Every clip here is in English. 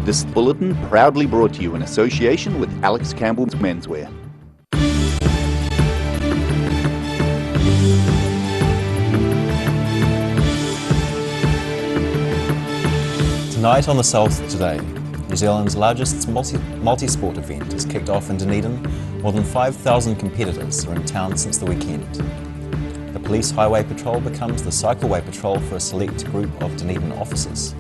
This bulletin proudly brought to you in association with Alex Campbell's Menswear. Tonight on The South Today, New Zealand's largest multi-sport event has kicked off in Dunedin. More than 5,000 competitors are in town since the weekend. The Police Highway Patrol becomes the Cycleway Patrol for a select group of Dunedin officers.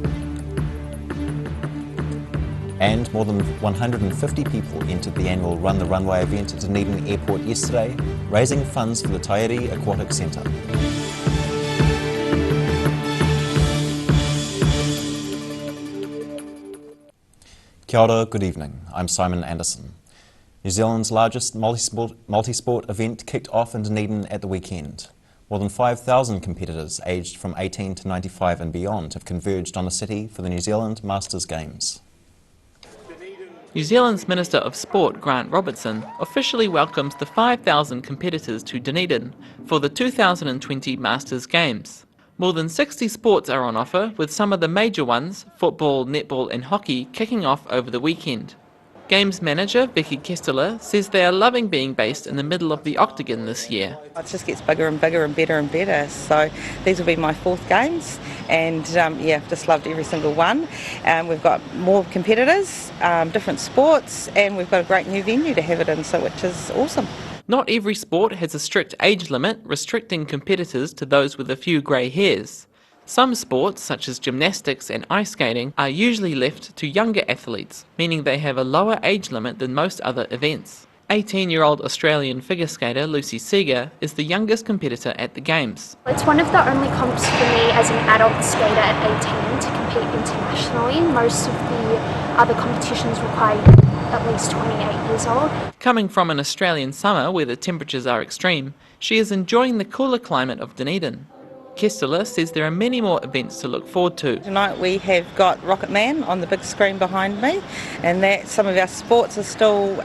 And more than 150 people entered the annual Run the Runway event at Dunedin Airport yesterday, raising funds for the Tairi Aquatic Centre. Kia ora, good evening. I'm Simon Anderson. New Zealand's largest multi-sport event kicked off in Dunedin at the weekend. More than 5,000 competitors aged from 18 to 95 and beyond have converged on the city for the New Zealand Masters Games. New Zealand's Minister of Sport, Grant Robertson, officially welcomes the 5,000 competitors to Dunedin for the 2020 Masters Games. More than 60 sports are on offer, with some of the major ones, football, netball and hockey, kicking off over the weekend. Games manager Vicky Kesteler says they are loving being based in the middle of the octagon this year. It just gets bigger and bigger and better. So these will be my fourth games, and I've just loved every single one. We've got more competitors, different sports, and we've got a great new venue to have it in, so which is awesome. Not every sport has a strict age limit, restricting competitors to those with a few grey hairs. Some sports, such as gymnastics and ice skating, are usually left to younger athletes, meaning they have a lower age limit than most other events. 18-year-old Australian figure skater Lucy Seeger is the youngest competitor at the Games. It's one of the only comps for me as an adult skater at 18 to compete internationally. Most of the other competitions require at least 28 years old. Coming from an Australian summer where the temperatures are extreme, she is enjoying the cooler climate of Dunedin. Kesteler says there are many more events to look forward to. Tonight we have got Rocket Man on the big screen behind me, and that some of our sports are still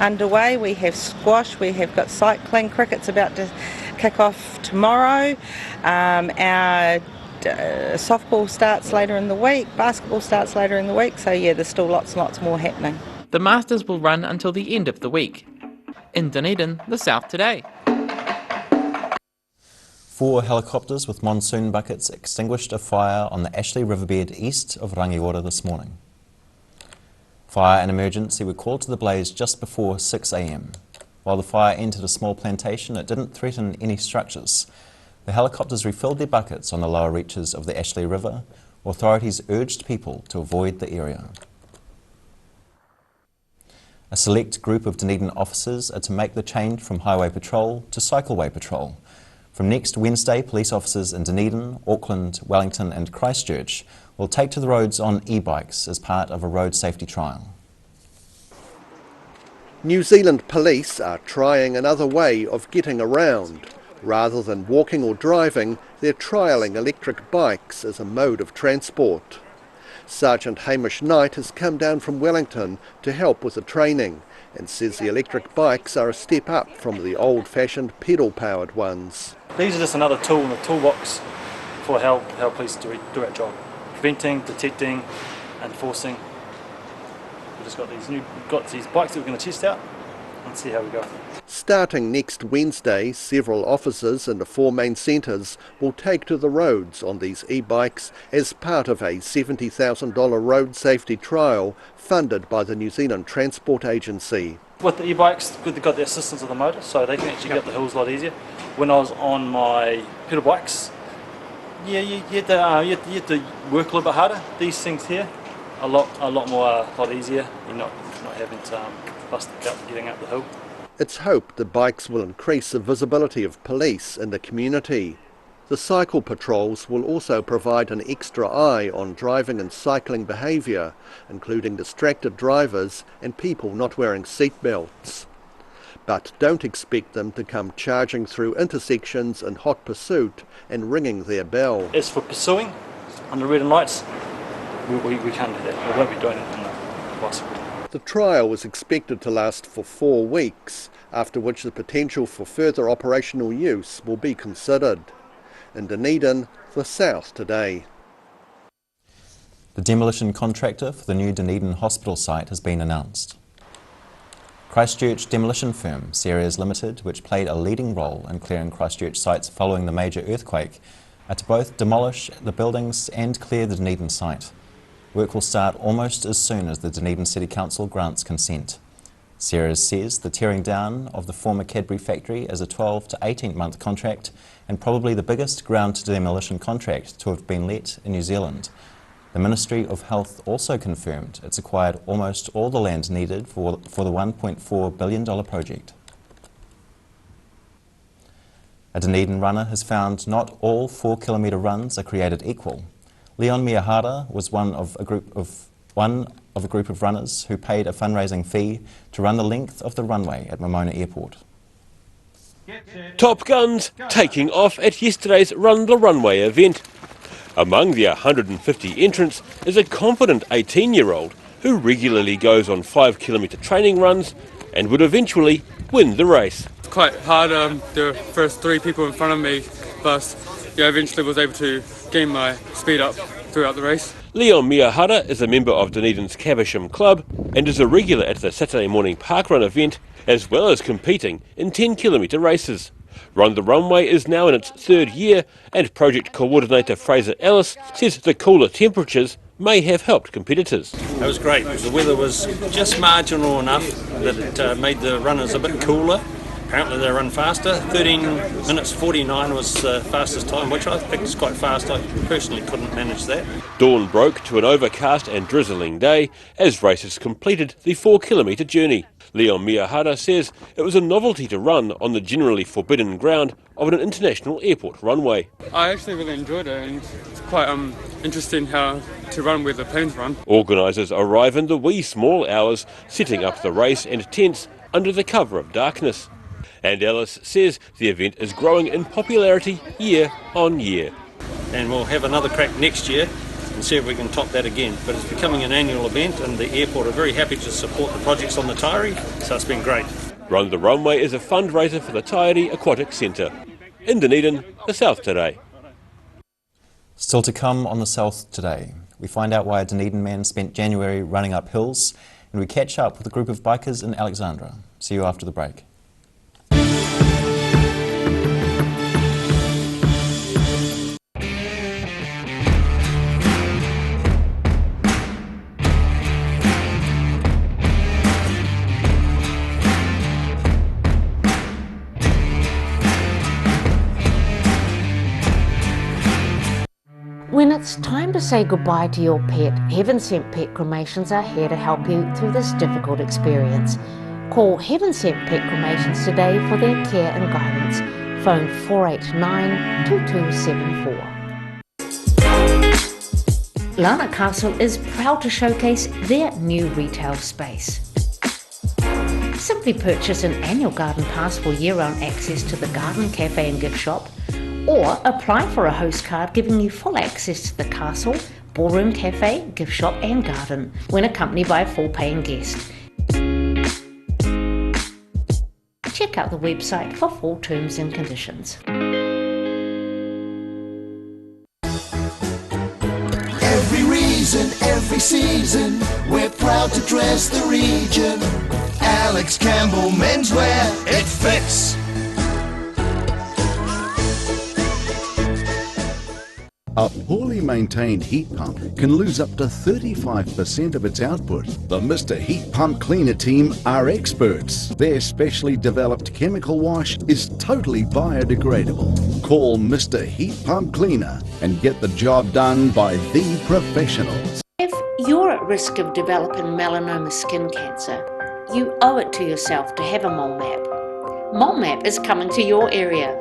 underway. We have squash, we have got cycling, cricket's about to kick off tomorrow. Our softball starts later in the week, basketball starts later in the week, so there's still lots and lots more happening. The Masters will run until the end of the week. In Dunedin, The South Today. 4 helicopters with monsoon buckets extinguished a fire on the Ashley Riverbed east of Rangiora this morning. Fire and emergency were called to the blaze just before 6 a.m. While the fire entered a small plantation, it didn't threaten any structures. The helicopters refilled their buckets on the lower reaches of the Ashley River. Authorities urged people to avoid the area. A select group of Dunedin officers are to make the change from Highway Patrol to Cycleway Patrol. From next Wednesday, police officers in Dunedin, Auckland, Wellington and Christchurch will take to the roads on e-bikes as part of a road safety trial. New Zealand police are trying another way of getting around. Rather than walking or driving, they're trialling electric bikes as a mode of transport. Sergeant Hamish Knight has come down from Wellington to help with the training and says the electric bikes are a step up from the old-fashioned pedal-powered ones. These are just another tool in the toolbox for how police do our job. Preventing, detecting, and enforcing. We've just got these bikes that we're going to test out and see how we go. Starting next Wednesday, several officers in the 4 main centres will take to the roads on these e-bikes as part of a $70,000 road safety trial funded by the New Zealand Transport Agency. With the e-bikes, they've got the assistance of the motor, so they can actually get up the hills a lot easier. When I was on my pedal bikes, you had to work a little bit harder. These things here, a lot easier. You're not having to bust the gut getting up the hill. It's hoped the bikes will increase the visibility of police in the community. The cycle patrols will also provide an extra eye on driving and cycling behaviour, including distracted drivers and people not wearing seatbelts. But don't expect them to come charging through intersections in hot pursuit and ringing their bell. As for pursuing on the red and lights, we can't do that. We won't be doing it on the bicycle. The trial is expected to last for 4 weeks, after which the potential for further operational use will be considered. In Dunedin, The South Today. The demolition contractor for the new Dunedin Hospital site has been announced. Christchurch demolition firm Ceres Limited, which played a leading role in clearing Christchurch sites following the major earthquake, are to both demolish the buildings and clear the Dunedin site. Work will start almost as soon as the Dunedin City Council grants consent. Ceres says the tearing down of the former Cadbury factory is a 12 to 18-month contract and probably the biggest ground demolition contract to have been let in New Zealand. The Ministry of Health also confirmed it's acquired almost all the land needed for the $1.4 billion project. A Dunedin runner has found not all 4-kilometre runs are created equal. Leon Miyahara was one of a group of runners who paid a fundraising fee to run the length of the runway at Momona Airport. Top Guns taking off at yesterday's Run the Runway event. Among the 150 entrants is a confident 18-year-old who regularly goes on 5-kilometre training runs and would eventually win the race. Quite hard, the first 3 people in front of me, but eventually was able to gain my speed up throughout the race. Leon Miyahara is a member of Dunedin's Caversham Club and is a regular at the Saturday morning parkrun event, as well as competing in 10-kilometre races. Run the Runway is now in its 3rd year, and project coordinator Fraser Ellis says the cooler temperatures may have helped competitors. It was great. The weather was just marginal enough that it made the runners a bit cooler. Apparently they run faster. 13 minutes 49 was the fastest time, which I think is quite fast. I personally couldn't manage that. Dawn broke to an overcast and drizzling day as racers completed the 4-kilometre journey. Leon Miyahara says it was a novelty to run on the generally forbidden ground of an international airport runway. I actually really enjoyed it, and it's quite interesting how to run where the planes run. Organisers arrive in the wee small hours, setting up the race and tents under the cover of darkness. And Ellis says the event is growing in popularity year on year. And we'll have another crack next year and see if we can top that again. But it's becoming an annual event, and the airport are very happy to support the projects on the Taieri, so it's been great. Run the Runway is a fundraiser for the Taieri Aquatic Centre. In Dunedin, the South Today. Still to come on the South Today, we find out why a Dunedin man spent January running up hills, and we catch up with a group of bikers in Alexandra. See you after the break. When it's time to say goodbye to your pet, Heaven Sent Pet Cremations are here to help you through this difficult experience. Call Heaven Sent Pet Cremations today for their care and guidance. Phone 489-2274. Lana Castle is proud to showcase their new retail space. Simply purchase an annual garden pass for year-round access to the garden, cafe and gift shop, or apply for a host card giving you full access to the castle, ballroom, cafe, gift shop and garden when accompanied by a full paying guest. Check out the website for full terms and conditions. Every reason, every season, we're proud to dress the region. Alex Campbell Menswear, it fits. A poorly maintained heat pump can lose up to 35% of its output. The Mr. Heat Pump Cleaner team are experts. Their specially developed chemical wash is totally biodegradable. Call Mr. Heat Pump Cleaner and get the job done by the professionals. If you're at risk of developing melanoma skin cancer, you owe it to yourself to have a mole map. Mole Map is coming to your area.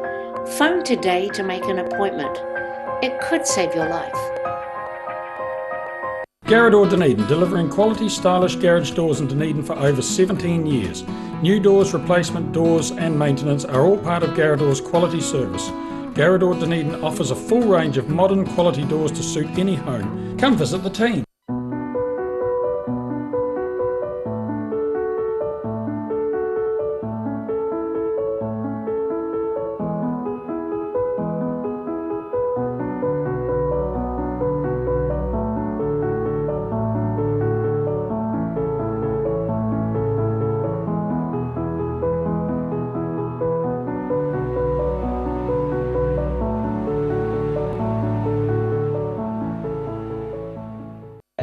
Phone today to make an appointment. It could save your life. Garrador Dunedin, delivering quality, stylish garage doors in Dunedin for over 17 years. New doors, replacement doors and maintenance are all part of Garrador's quality service. Garrador Dunedin offers a full range of modern quality doors to suit any home. Come visit the team.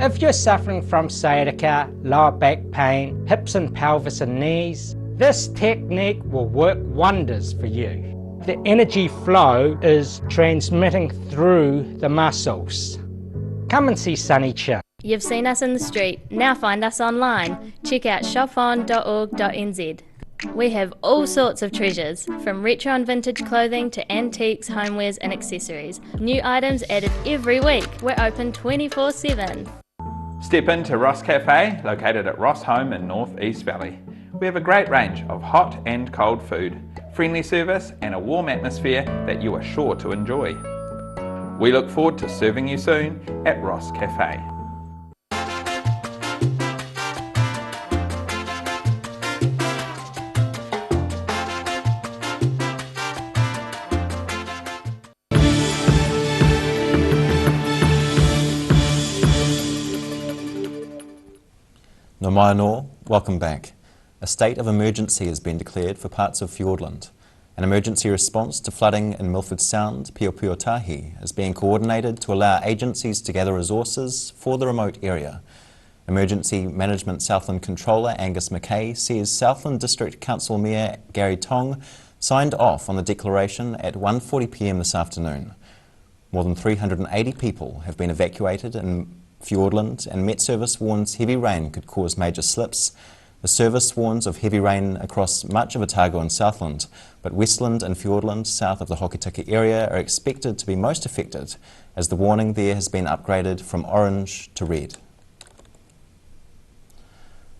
If you're suffering from sciatica, lower back pain, hips and pelvis and knees, this technique will work wonders for you. The energy flow is transmitting through the muscles. Come and see Sunny Chin. You've seen us in the street, now find us online. Check out shopon.org.nz. We have all sorts of treasures, from retro and vintage clothing to antiques, homewares and accessories. New items added every week. We're open 24/7. Step into Ross Cafe, located at Ross Home in North East Valley. We have a great range of hot and cold food, friendly service and a warm atmosphere that you are sure to enjoy. We look forward to serving you soon at Ross Cafe. No mai anō, welcome back. A state of emergency has been declared for parts of Fiordland. An emergency response to flooding in Milford Sound, Puopiotahi, is being coordinated to allow agencies to gather resources for the remote area. Emergency Management Southland Controller Angus McKay says Southland District Council Mayor Gary Tong signed off on the declaration at 1:40 p.m. this afternoon. More than 380 people have been evacuated in Fiordland, and Met Service warns heavy rain could cause major slips. The service warns of heavy rain across much of Otago and Southland, but Westland and Fiordland, south of the Hokitika area, are expected to be most affected, as the warning there has been upgraded from orange to red.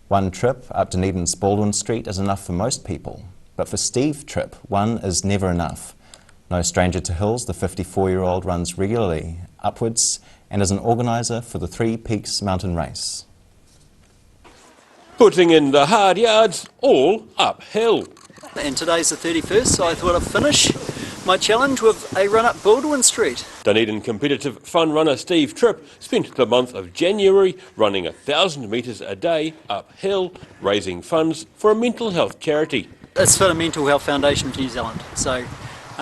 One trip up Dunedin's Baldwin Street is enough for most people, but for Steve Tripp, one is never enough. No stranger to hills, the 54-year-old runs regularly upwards and is an organiser for the Three Peaks Mountain Race. Putting in the hard yards, all uphill. And today's the 31st, so I thought I'd finish my challenge with a run up Baldwin Street. Dunedin competitive fun runner Steve Tripp spent the month of January running 1,000 metres a day uphill, raising funds for a mental health charity. It's for the Mental Health Foundation of New Zealand, so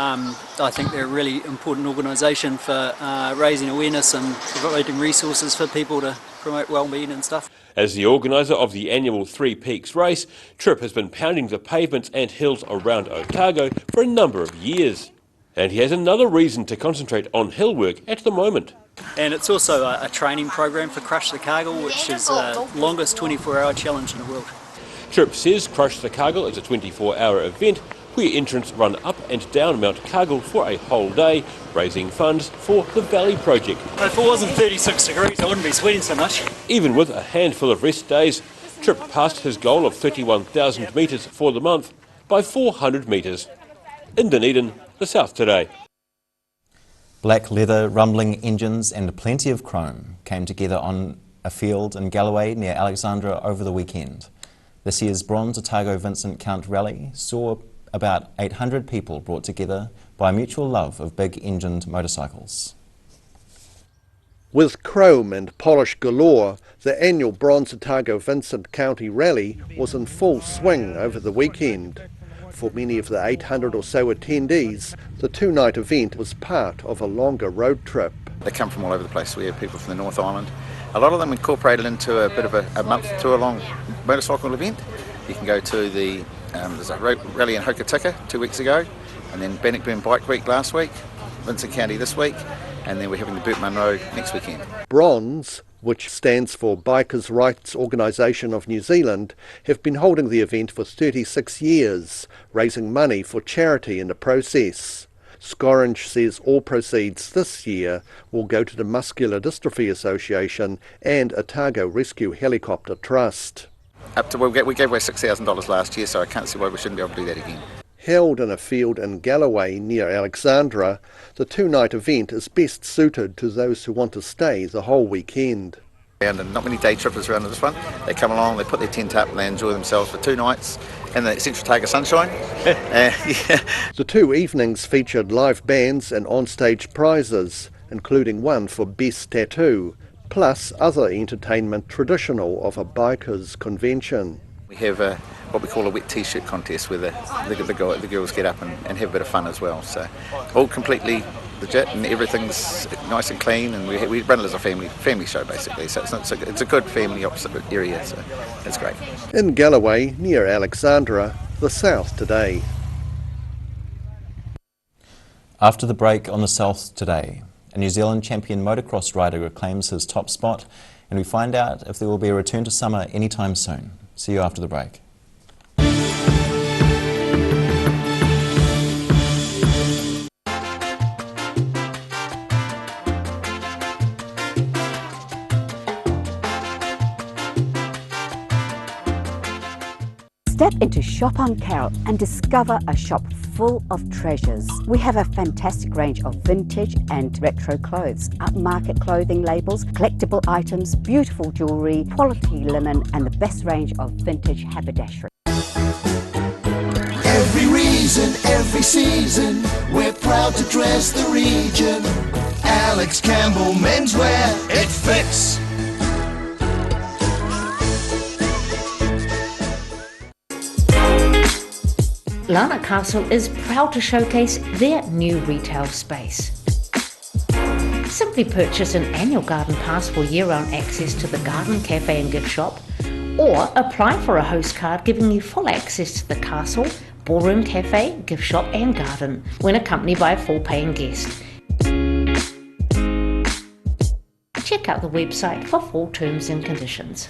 I think they're a really important organisation for raising awareness and providing resources for people to promote well-being and stuff. As the organiser of the annual Three Peaks race, Tripp has been pounding the pavements and hills around Otago for a number of years. And he has another reason to concentrate on hill work at the moment. And it's also a training program for Crush the Cargill, which is the longest 24-hour challenge in the world. Tripp says Crush the Cargill is a 24-hour event where entrants run up and down Mount Cargill for a whole day, raising funds for the Valley Project. If it wasn't 36 degrees, I wouldn't be sweating so much. Even with a handful of rest days, Tripp passed his goal of 31,000 metres for the month by 400 metres. In Dunedin, the South Today. Black leather, rumbling engines and plenty of chrome came together on a field in Galloway near Alexandra over the weekend. This year's Bronze Otago Vincent Count Rally saw about 800 people brought together by a mutual love of big-engined motorcycles. With chrome and polish galore, the annual Bronze Otago Vincent County Rally was in full swing over the weekend. For many of the 800 or so attendees, the two-night event was part of a longer road trip. They come from all over the place. We have people from the North Island. A lot of them incorporated into a bit of a month tour-long motorcycle event. You can go to the there's a rally in Hokitika 2 weeks ago, and then Bannockburn Bike Week last week, Vincent County this week, and then we're having the Burt Munro next weekend. Bronze, which stands for Bikers' Rights Organisation of New Zealand, have been holding the event for 36 years, raising money for charity in the process. Scorange says all proceeds this year will go to the Muscular Dystrophy Association and Otago Rescue Helicopter Trust. We gave away $6,000 last year, so I can't see why we shouldn't be able to do that again. Held in a field in Galloway near Alexandra, the two-night event is best suited to those who want to stay the whole weekend. And not many day trippers around to this one. They come along, they put their tent up, and they enjoy themselves for 2 nights in the Central Otago sunshine. The 2 evenings featured live bands and on-stage prizes, including one for Best Tattoo, plus other entertainment traditional of a bikers' convention. We have what we call a wet t-shirt contest where the girls get up and have a bit of fun as well. So all completely legit and everything's nice and clean, and we run it as a family show basically. So it's a good family area, so it's great. In Galloway, near Alexandra, the South Today. After the break on the South Today, a New Zealand champion motocross rider reclaims his top spot, and we find out if there will be a return to summer anytime soon. See you after the break. Step into Shop on Carroll and discover a shop full of treasures. We have a fantastic range of vintage and retro clothes, upmarket clothing labels, collectible items, beautiful jewellery, quality linen and the best range of vintage haberdashery. Every reason, every season, we're proud to dress the region. Alex Campbell Menswear, it fits. Lana Castle is proud to showcase their new retail space. Simply purchase an annual garden pass for year-round access to the garden, cafe and gift shop, or apply for a host card giving you full access to the castle, ballroom, cafe, gift shop and garden when accompanied by a full paying guest. Check out the website for full terms and conditions.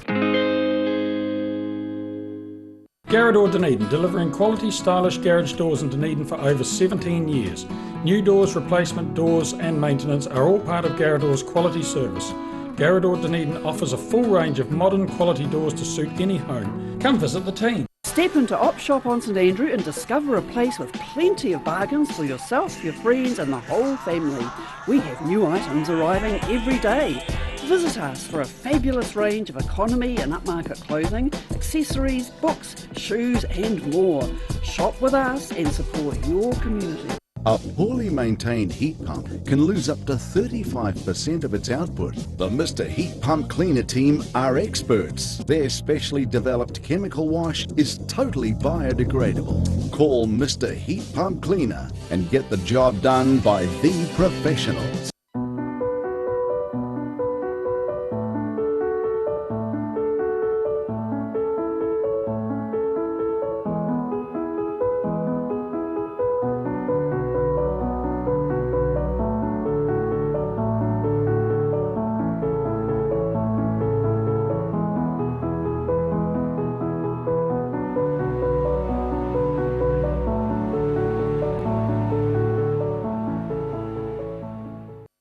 Garrador Dunedin, delivering quality, stylish garage doors in Dunedin for over 17 years. New doors, replacement doors and maintenance are all part of Garrador's quality service. Garrador Dunedin offers a full range of modern quality doors to suit any home. Come visit the team. Step into Op Shop on St Andrew and discover a place with plenty of bargains for yourself, your friends and the whole family. We have new items arriving every day. Visit us for a fabulous range of economy and upmarket clothing, accessories, books, shoes and more. Shop with us and support your community. A poorly maintained heat pump can lose up to 35% of its output. The Mr. Heat Pump Cleaner team are experts. Their specially developed chemical wash is totally biodegradable. Call Mr. Heat Pump Cleaner and get the job done by the professionals.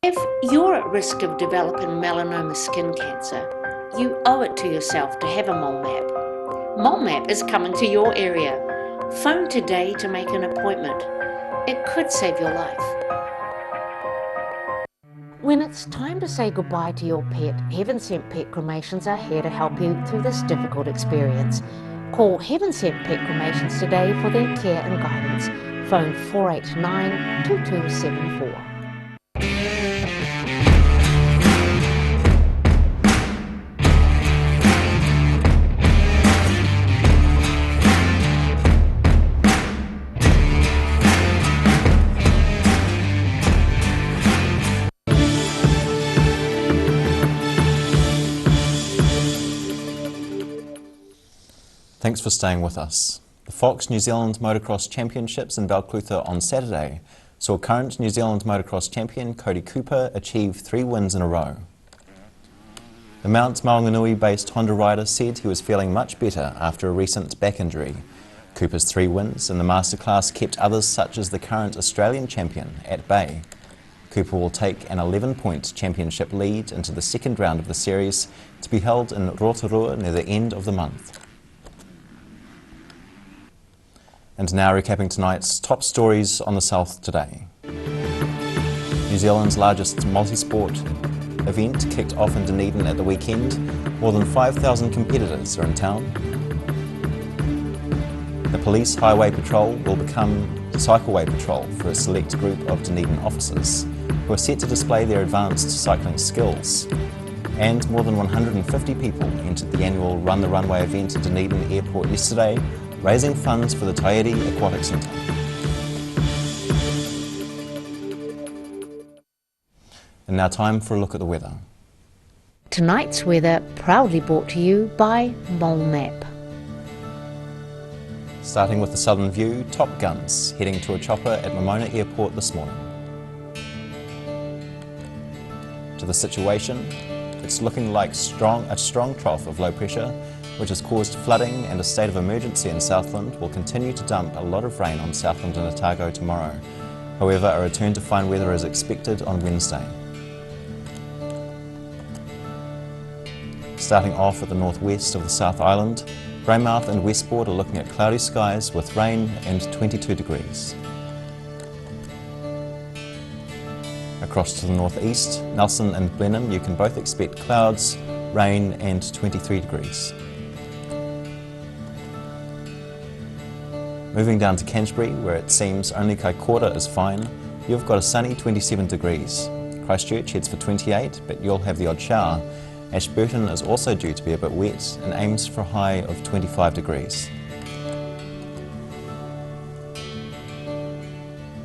If you're at risk of developing melanoma skin cancer, you owe it to yourself to have a mole map. Mole map is coming to your area. Phone today to make an appointment. It could save your life. When it's time to say goodbye to your pet, Heaven Sent Pet Cremations are here to help you through this difficult experience. Call Heaven Sent Pet Cremations today for their care and guidance. Phone 489 2274. Thanks for staying with us. The Fox New Zealand Motocross Championships in Balclutha on Saturday saw current New Zealand motocross champion Cody Cooper achieve 3 wins in a row. The Mount Maunganui-based Honda rider said he was feeling much better after a recent back injury. Cooper's 3 wins in the Masterclass kept others such as the current Australian champion at bay. Cooper will take an 11-point championship lead into the second round of the series to be held in Rotorua near the end of the month. And now recapping tonight's top stories on the South Today. New Zealand's largest multi-sport event kicked off in Dunedin at the weekend. More than 5,000 competitors are in town. The Police Highway Patrol will become the Cycleway Patrol for a select group of Dunedin officers who are set to display their advanced cycling skills. And more than 150 people entered the annual Run the Runway event at Dunedin Airport yesterday, raising funds for the Tairi Aquatic Centre. And now time for a look at the weather. Tonight's weather proudly brought to you by Mole Map. Starting with the southern view, Top Guns heading to a chopper at Momona Airport this morning. To the situation, it's looking like a strong trough of low pressure, which has caused flooding, and a state of emergency in Southland will continue to dump a lot of rain on Southland and Otago tomorrow. However, a return to fine weather is expected on Wednesday. Starting off at the northwest of the South Island, Greymouth and Westport are looking at cloudy skies with rain and 22 degrees. Across to the northeast, Nelson and Blenheim, you can both expect clouds, rain and 23 degrees. Moving down to Canterbury, where it seems only Kaikoura is fine, you've got a sunny 27 degrees. Christchurch heads for 28, but you'll have the odd shower. Ashburton is also due to be a bit wet and aims for a high of 25 degrees.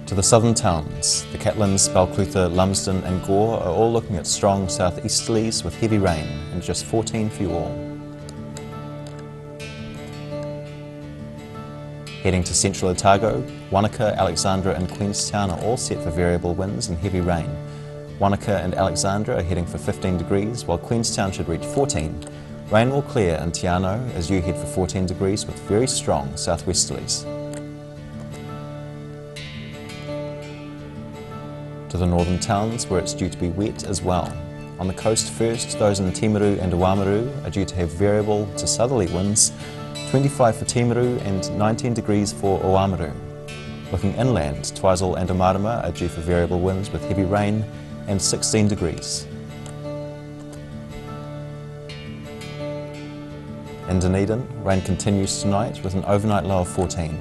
To the southern towns, the Catlins, Balclutha, Lumsden and Gore are all looking at strong southeasterlies with heavy rain and just 14 for you all. Heading to central Otago, Wanaka, Alexandra and Queenstown are all set for variable winds and heavy rain. Wanaka and Alexandra are heading for 15 degrees, while Queenstown should reach 14. Rain will clear in Te Anau as you head for 14 degrees with very strong southwesterlies. To the northern towns, where it's due to be wet as well. On the coast first, those in Timaru and Oamaru are due to have variable to southerly winds, 25 for Timaru and 19 degrees for Oamaru. Looking inland, Twizel and Omarama are due for variable winds with heavy rain and 16 degrees. In Dunedin, rain continues tonight with an overnight low of 14.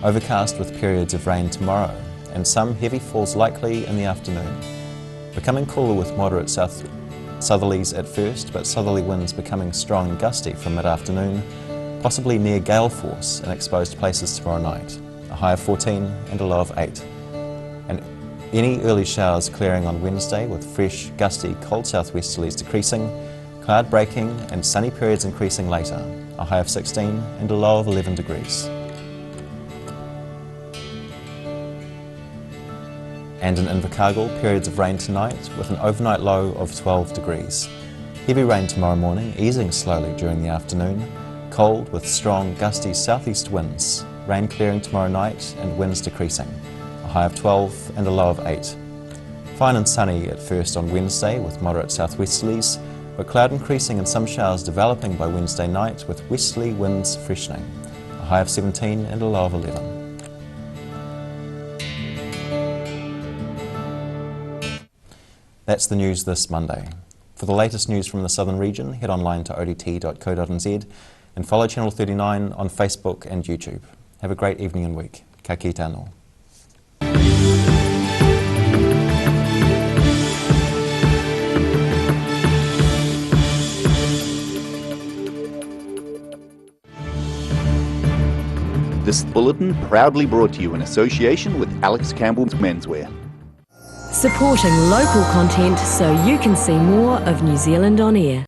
Overcast with periods of rain tomorrow, and some heavy falls likely in the afternoon. Becoming cooler with moderate southerlies at first, but southerly winds becoming strong and gusty from mid-afternoon, possibly near gale force in exposed places tomorrow night. A high of 14 and a low of 8. And any early showers clearing on Wednesday with fresh, gusty, cold southwesterlies decreasing, cloud breaking and sunny periods increasing later. A high of 16 and a low of 11 degrees. And in Invercargill, periods of rain tonight with an overnight low of 12 degrees. Heavy rain tomorrow morning, easing slowly during the afternoon. Cold with strong, gusty southeast winds. Rain clearing tomorrow night and winds decreasing. A high of 12 and a low of 8. Fine and sunny at first on Wednesday with moderate southwesterlies, but cloud increasing and some showers developing by Wednesday night with westerly winds freshening. A high of 17 and a low of 11. That's the news this Monday. For the latest news from the southern region, head online to odt.co.nz and follow Channel 39 on Facebook and YouTube. Have a great evening and week. Ka kite anō. This bulletin proudly brought to you in association with Alex Campbell's Menswear. Supporting local content so you can see more of New Zealand on air.